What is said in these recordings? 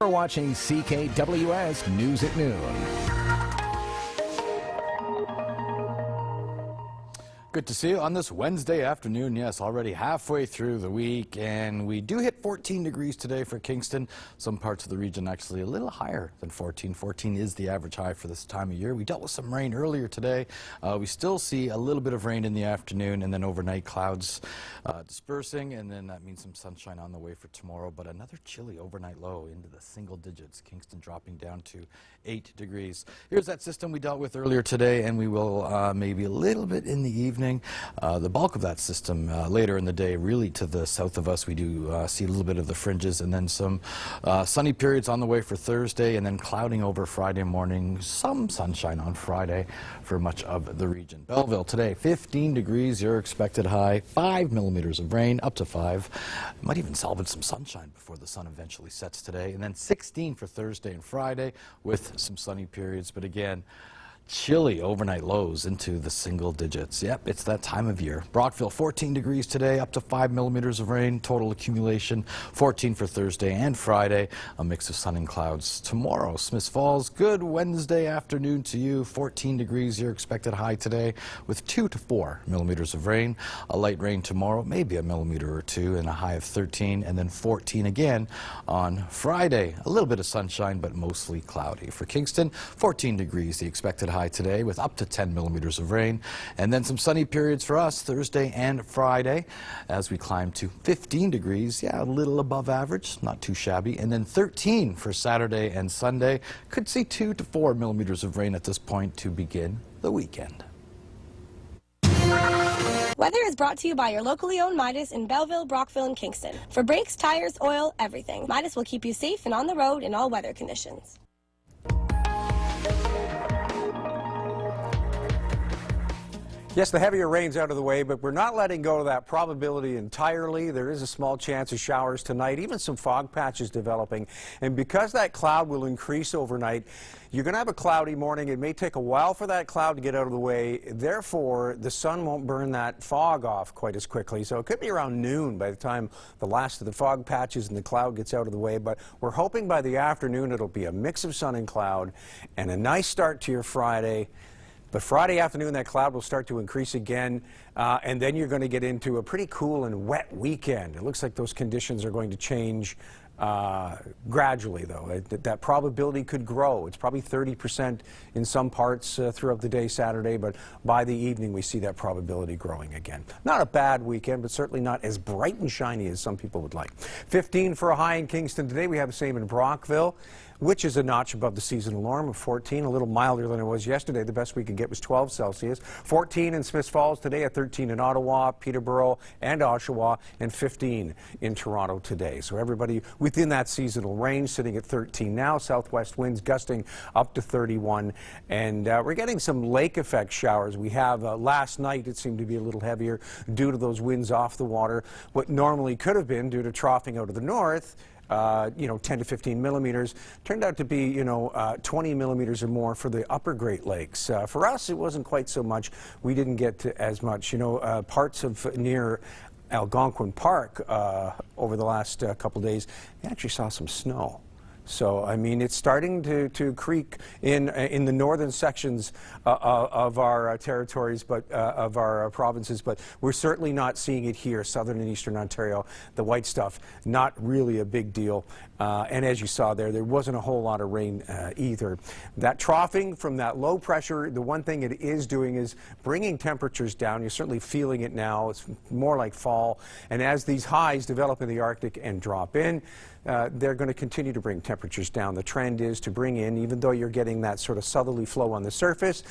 You're watching CKWS News at Noon. Good to see you on this Wednesday afternoon. Yes, already halfway through the week, and we do hit 14 degrees today for Kingston. Some parts of the region actually a little higher than 14. 14 is the average high for this time of year. We dealt with some rain earlier today. We still see a little bit of rain in the afternoon, and then overnight clouds dispersing, and then that means some sunshine on the way for tomorrow. But another chilly overnight low into the single digits. Kingston dropping down to 8 degrees. Here's that system we dealt with earlier today, and we will maybe a little bit in the evening. The bulk of that system later in the day, really to the south of us. We do see a little bit of the fringes, and then some sunny periods on the way for Thursday, and then clouding over Friday morning. Some sunshine on Friday for much of the region. Belleville today, 15 degrees, your expected high, 5 millimeters of rain, up to 5. Might even salvage some sunshine before the sun eventually sets today. And then 16 for Thursday and Friday with some sunny periods, but again, chilly overnight lows into the single digits. Yep, it's that time of year. Brockville, 14 degrees today, up to 5 millimeters of rain. Total accumulation, 14 for Thursday and Friday. A mix of sun and clouds tomorrow. Smiths Falls, good Wednesday afternoon to you. 14 degrees, your expected high today, with 2 to 4 millimeters of rain. A light rain tomorrow, maybe a millimeter or two, and a high of 13, and then 14 again on Friday. A little bit of sunshine, but mostly cloudy. For Kingston, 14 degrees, the expected high today, with up to 10 millimeters of rain, and then some sunny periods for us Thursday and Friday as we climb to 15 degrees. Yeah, a little above average, not too shabby. And then 13 for Saturday and Sunday. Could see 2 to 4 millimeters of rain at this point to begin the weekend. Weather is brought to you by your locally owned Midas in Belleville, Brockville, and Kingston. For brakes, tires, oil, everything, Midas will keep you safe and on the road in all weather conditions. Yes, the heavier rain's out of the way, but we're not letting go of that probability entirely. There is a small chance of showers tonight, even some fog patches developing. And because that cloud will increase overnight, you're going to have a cloudy morning. It may take a while for that cloud to get out of the way. Therefore, the sun won't burn that fog off quite as quickly. So it could be around noon by the time the last of the fog patches and the cloud gets out of the way. But we're hoping by the afternoon it'll be a mix of sun and cloud and a nice start to your Friday. But Friday afternoon, that cloud will start to increase again, and then you're going to get into a pretty cool and wet weekend. It looks like those conditions are going to change gradually, though. That probability could grow. It's probably 30% in some parts throughout the day Saturday, but by the evening, we see that probability growing again. Not a bad weekend, but certainly not as bright and shiny as some people would like. 15 for a high in Kingston today. We have the same in Brockville, which is a notch above the seasonal norm of 14, a little milder than it was yesterday. The best we could get was 12 Celsius. 14 in Smiths Falls today, at 13 in Ottawa, Peterborough, and Oshawa, and 15 in Toronto today. So everybody within that seasonal range, sitting at 13 now. Southwest winds gusting up to 31, and we're getting some lake effect showers. We have last night, it seemed to be a little heavier due to those winds off the water. What normally could have been due to troughing out of the north, 10 to 15 millimeters, turned out to be, 20 millimeters or more for the upper Great Lakes. For us, it wasn't quite so much. We didn't get to as much. Parts of near Algonquin Park over the last couple days, we actually saw some snow. So, I mean, it's starting to creak in the northern sections of our territories, but of our provinces, but we're certainly not seeing it here, southern and eastern Ontario. The white stuff, not really a big deal. And as you saw there wasn't a whole lot of rain either. That troughing from that low pressure, the one thing it is doing is bringing temperatures down. You're certainly feeling it now. It's more like fall. And as these highs develop in the Arctic and drop in, they're going to continue to bring temperatures down. The trend is to bring in, even though you're getting that sort of southerly flow on the surface,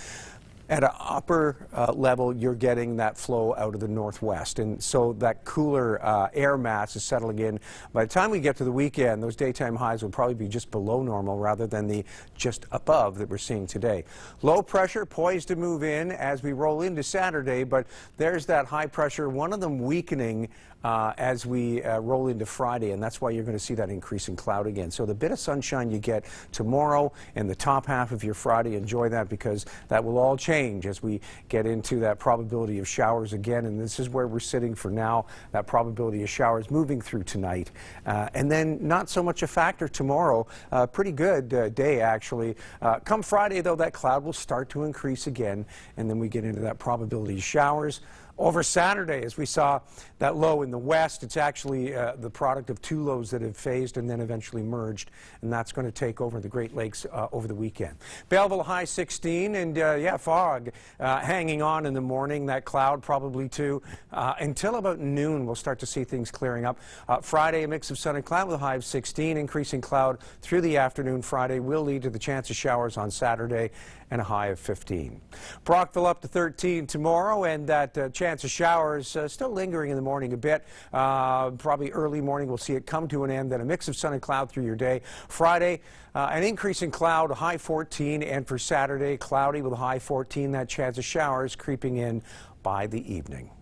at an upper level, you're getting that flow out of the northwest. And so that cooler air mass is settling in. By the time we get to the weekend, those daytime highs will probably be just below normal rather than the just above that we're seeing today. Low pressure poised to move in as we roll into Saturday, but there's that high pressure, one of them weakening as we roll into Friday, and that's why you're going to see that increase in cloud again. So the bit of sunshine you get tomorrow and the top half of your Friday, enjoy that, because that will all change as we get into that probability of showers again. And this is where we're sitting for now, that probability of showers moving through tonight. And then not so much a factor tomorrow. Pretty good day, actually. Come Friday, though, that cloud will start to increase again, and then we get into that probability of showers. Over Saturday, as we saw that low in the west, it's actually the product of two lows that have phased and then eventually merged, and that's going to take over the Great Lakes over the weekend. Belleville high 16, and yeah, fog hanging on in the morning, that cloud probably too. Until about noon, we'll start to see things clearing up. Friday, a mix of sun and cloud with a high of 16. Increasing cloud through the afternoon Friday will lead to the chance of showers on Saturday and a high of 15. Brockville up to 13 tomorrow, and that chance of showers still lingering in the morning a bit. Probably early morning we'll see it come to an end, then a mix of sun and cloud through your day. Friday, an increase in cloud, a high 14, and for Saturday, cloudy with a high 14. That chance of showers creeping in by the evening.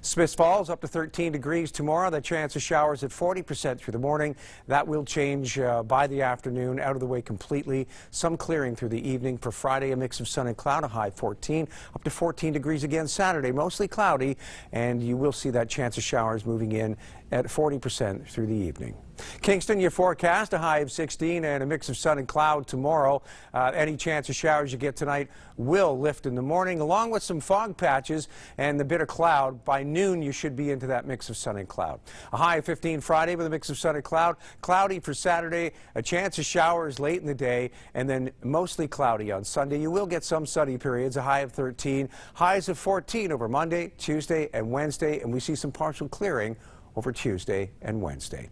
Smiths Falls up to 13 degrees tomorrow. The chance of showers at 40% through the morning. That will change by the afternoon, out of the way completely. Some clearing through the evening. For Friday, a mix of sun and cloud, a high 14. Up to 14 degrees again Saturday, mostly cloudy, and you will see that chance of showers moving in at 40% through the evening. Kingston, your forecast, a high of 16 and a mix of sun and cloud tomorrow. Any chance of showers you get tonight will lift in the morning, along with some fog patches and the bit of cloud. By noon, you should be into that mix of sun and cloud. A high of 15 Friday with a mix of sun and cloud. Cloudy for Saturday, a chance of showers late in the day, and then mostly cloudy on Sunday. You will get some sunny periods, a high of 13. Highs of 14 over Monday, Tuesday, and Wednesday, and we see some partial clearing over Tuesday and Wednesday.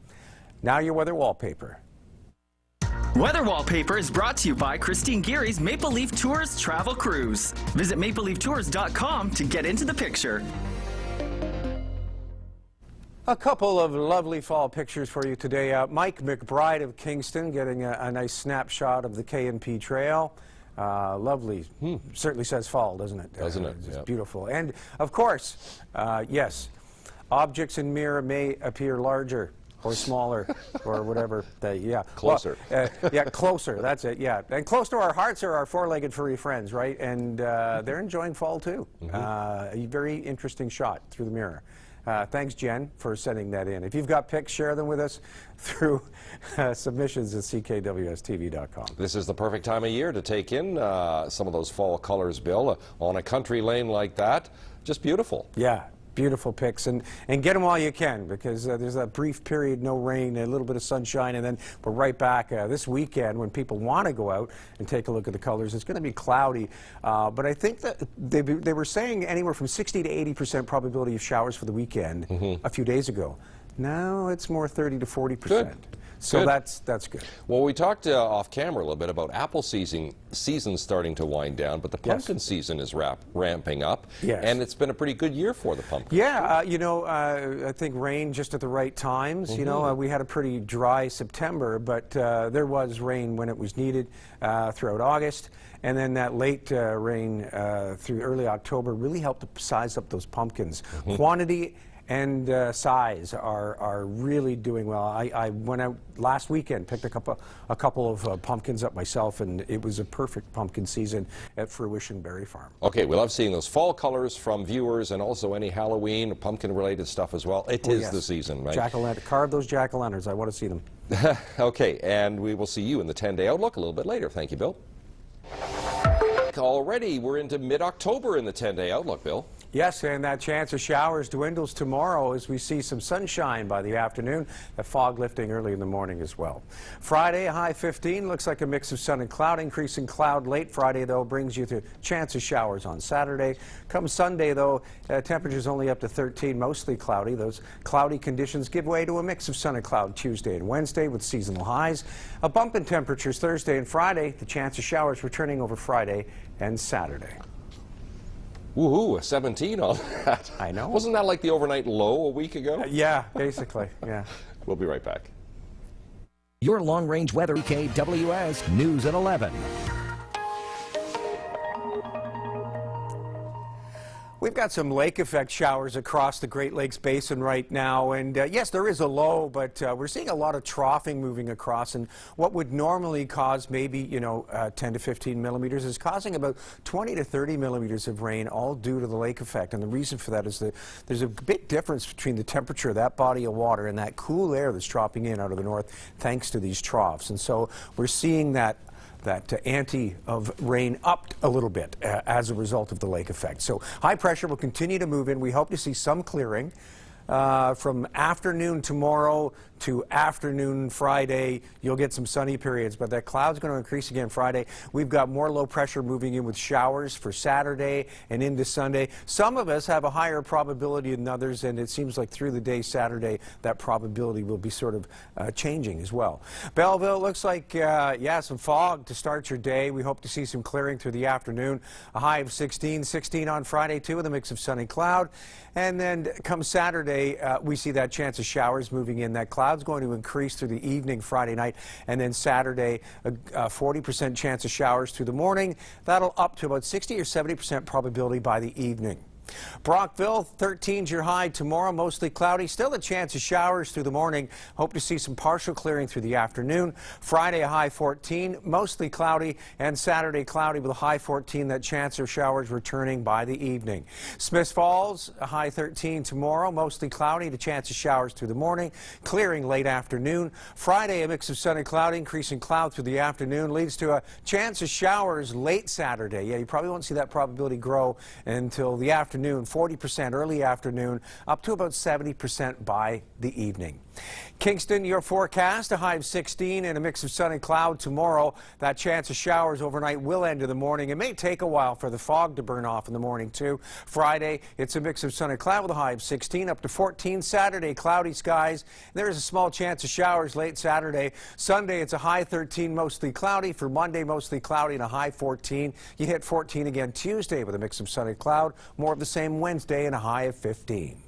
Now your weather wallpaper. Weather Wallpaper is brought to you by Christine Geary's Maple Leaf Tours Travel Cruise. Visit mapleleaftours.com to get into the picture. A couple of lovely fall pictures for you today. Mike McBride of Kingston getting a nice snapshot of the K&P Trail. Lovely. Certainly says fall, doesn't it? Doesn't it? It's Yep. beautiful. And, of course, yes, objects in mirror may appear larger or smaller or whatever. Yeah. Closer. Well, yeah, closer. That's it. Yeah. And close to our hearts are our four-legged furry friends, right? And they're enjoying fall, too. A very interesting shot through the mirror. Thanks, Jen, for sending that in. If you've got pics, share them with us through submissions at ckwstv.com. This is the perfect time of year to take in some of those fall colors, Bill, on a country lane like that. Just beautiful. Yeah. Beautiful pics, and get them while you can, because there's that brief period, no rain, a little bit of sunshine, and then we're right back this weekend when people want to go out and take a look at the colors. It's going to be cloudy, but I think that they were saying anywhere from 60 to 80% probability of showers for the weekend a few days ago. Now it's more 30 to 40%. Good. So Good. that's good. Well, we talked off camera a little bit about apple season starting to wind down, but the pumpkin season is ramping up, and it's been a pretty good year for the pumpkin. Yeah, you know, I think rain just at the right times. You know, we had a pretty dry September, but there was rain when it was needed throughout August, and then that late rain through early October really helped to size up those pumpkins. Quantity and size are really doing well. I went out last weekend, picked a couple of pumpkins up myself, and it was a perfect pumpkin season at Fruition Berry Farm. Okay, we love seeing those fall colors from viewers, and also any Halloween, pumpkin-related stuff as well. It is the season, right? Jack-o'-lantern, carve those jack-o'-lanterns. I want to see them. Okay, and we will see you in the 10-day outlook a little bit later. Thank you, Bill. Already, we're into mid-October in the 10-day outlook, Bill. Yes, and that chance of showers dwindles tomorrow as we see some sunshine by the afternoon, the fog lifting early in the morning as well. Friday, a high 15, looks like a mix of sun and cloud. Increasing cloud late Friday, though, brings you to chance of showers on Saturday. Come Sunday, though, temperatures only up to 13, mostly cloudy. Those cloudy conditions give way to a mix of sun and cloud Tuesday and Wednesday with seasonal highs. A bump in temperatures Thursday and Friday, the chance of showers returning over Friday and Saturday. Woohoo, a 17 on that. I know. Wasn't that like the overnight low a week ago? Yeah, basically, yeah. We'll be right back. Your long-range weather, Ckws News at 11. We We've got some lake effect showers across the Great Lakes Basin right now, and yes, there is a low, but we're seeing a lot of troughing moving across, and what would normally cause maybe 10 to 15 millimeters is causing about 20 to 30 millimeters of rain, all due to the lake effect. And the reason for that is that there's a big difference between the temperature of that body of water and that cool air that's dropping in out of the north thanks to these troughs. And so we're seeing that ante of rain upped a little bit as a result of the lake effect. So high pressure will continue to move in. We hope to see some clearing from afternoon tomorrow to afternoon Friday. You'll get some sunny periods, but that cloud's going to increase again Friday. We've got more low pressure moving in with showers for Saturday and into Sunday. Some of us have a higher probability than others, and it seems like through the day Saturday that probability will be sort of changing as well. Belleville looks like some fog to start your day. We hope to see some clearing through the afternoon. A high of 16 on Friday too, with a mix of sun and cloud. And then come Saturday, we see that chance of showers moving in. That cloud's going to increase through the evening Friday night, and then Saturday, a 40% chance of showers through the morning. That'll up to about 60 or 70% probability by the evening. Brockville, 13's your high tomorrow, mostly cloudy. Still a chance of showers through the morning. Hope to see some partial clearing through the afternoon. Friday, a high 14, mostly cloudy, and Saturday cloudy with a high 14. That chance of showers returning by the evening. Smiths Falls, a high 13 tomorrow, mostly cloudy. The chance of showers through the morning, clearing late afternoon. Friday, a mix of sun and cloud, increasing cloud through the afternoon, leads to a chance of showers late Saturday. Yeah, you probably won't see that probability grow until the afternoon. 40% early afternoon, up to about 70% by the evening. Kingston, your forecast, a high of 16 and a mix of sun and cloud tomorrow. That chance of showers overnight will end in the morning. It may take a while for the fog to burn off in the morning too. Friday, it's a mix of sun and cloud with a high of 16 up to 14. Saturday, cloudy skies. There is a small chance of showers late Saturday. Sunday, it's a high 13, mostly cloudy. For Monday, mostly cloudy and a high 14. You hit 14 again Tuesday with a mix of sun and cloud. More of the same Wednesday and a high of 15.